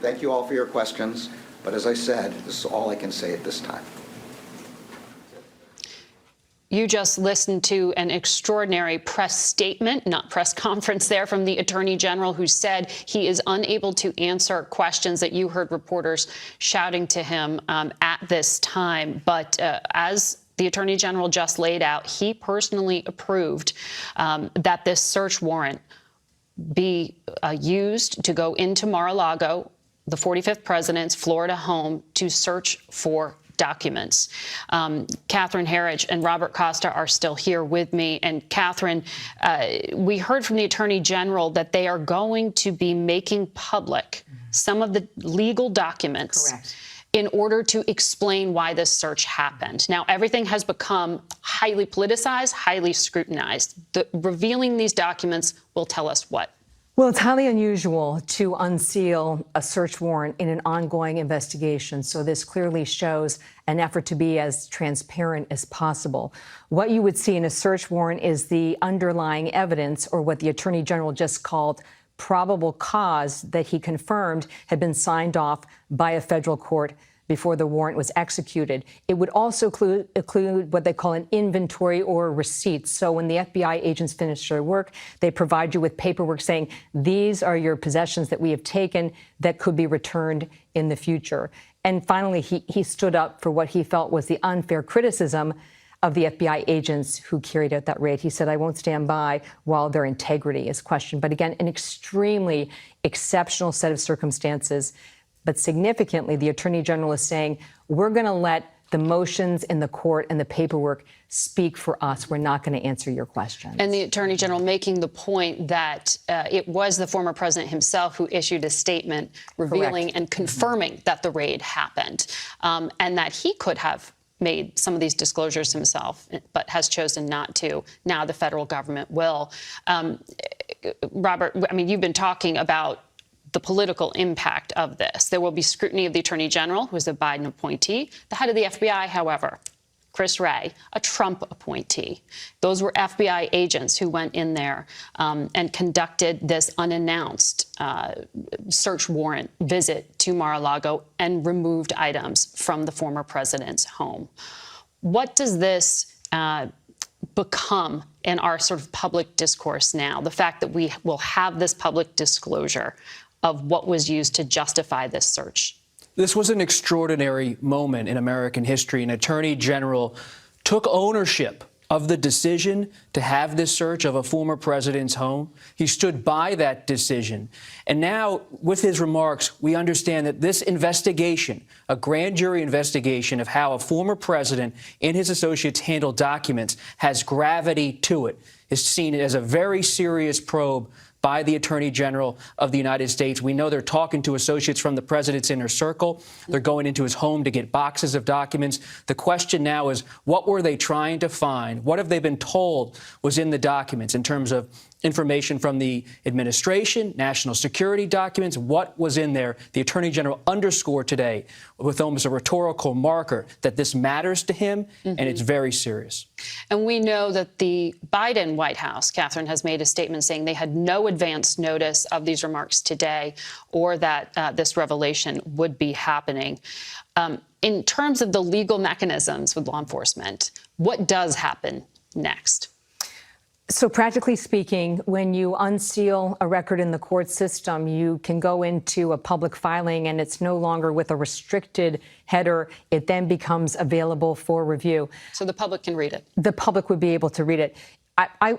Thank you all for your questions, but as I said, this is all I can say at this time. You just listened to an extraordinary press statement, not press conference there, from the Attorney General, who said he is unable to answer questions that you heard reporters shouting to him at this time. But as the Attorney General just laid out, he personally approved that this search warrant be used to go into Mar-a-Lago, the 45th president's Florida home, to search for documents. Catherine Herridge and Robert Costa are still here with me. And Catherine, we heard from the Attorney General that they are going to be making public some of the legal documents. Correct. In order to explain why this search happened. Now, everything has become highly politicized, highly scrutinized. Revealing these documents will tell us what? Well, it's highly unusual to unseal a search warrant in an ongoing investigation. So this clearly shows an effort to be as transparent as possible. What you would see in a search warrant is the underlying evidence, or what the Attorney General just called probable cause, that he confirmed had been signed off by a federal court before the warrant was executed. It would also include what they call an inventory or receipts. So when the FBI agents finish their work, they provide you with paperwork saying, these are your possessions that we have taken that could be returned in the future. And finally, he stood up for what he felt was the unfair criticism of the FBI agents who carried out that raid. He said, I won't stand by while their integrity is questioned. But again, an extremely exceptional set of circumstances. But significantly, the Attorney General is saying, we're going to let the motions in the court and the paperwork speak for us. We're not going to answer your questions. And the Attorney General making the point that it was the former president himself who issued a statement revealing Correct. and confirming that the raid happened, and that he could have made some of these disclosures himself, but has chosen not to. Now the federal government will. Robert, I mean, you've been talking about the political impact of this. There will be scrutiny of the Attorney General, who is a Biden appointee. The head of the FBI, however, Chris Wray, a Trump appointee. Those were FBI agents who went in there and conducted this unannounced search warrant visit to Mar-a-Lago and removed items from the former president's home. What does this become in our sort of public discourse now? The fact that we will have this public disclosure of what was used to justify this search. This was an extraordinary moment in American history. An attorney general took ownership of the decision to have this search of a former president's home. He stood by that decision. And now, with his remarks, we understand that this investigation, a grand jury investigation of how a former president and his associates handle documents, has gravity to it. It's seen as a very serious probe by the Attorney General of the United States. We know they're talking to associates from the president's inner circle. They're going into his home to get boxes of documents. The question now is, what were they trying to find? What have they been told was in the documents in terms of information from the administration, national security documents? What was in there? The Attorney General underscored today with almost a rhetorical marker that this matters to him, and it's very serious. And we know that the Biden White House, Catherine, has made a statement saying they had no advance notice of these remarks today or that this revelation would be happening. In terms of the legal mechanisms with law enforcement, what does happen next? So practically speaking, when you unseal a record in the court system, you can go into a public filing and it's no longer with a restricted header. It then becomes available for review. So the public can read it. The public would be able to read it.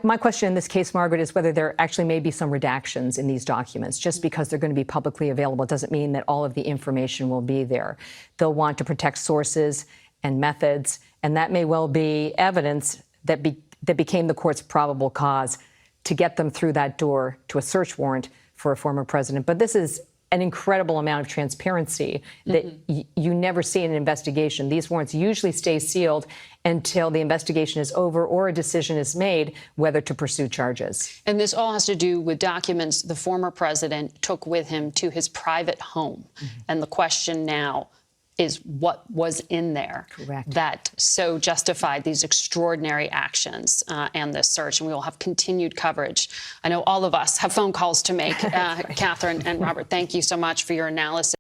My question in this case, Margaret, is whether there actually may be some redactions in these documents. Just because they're going to be publicly available doesn't mean that all of the information will be there. They'll want to protect sources and methods, and that may well be evidence that became the court's probable cause to get them through that door to a search warrant for a former president. But this is an incredible amount of transparency that you never see in an investigation. These warrants usually stay sealed until the investigation is over or a decision is made whether to pursue charges. And this all has to do with documents the former president took with him to his private home. And the question now, is what was in there Correct. that so justified these extraordinary actions and this search. And we will have continued coverage. I know all of us have phone calls to make. Catherine and Robert, thank you so much for your analysis.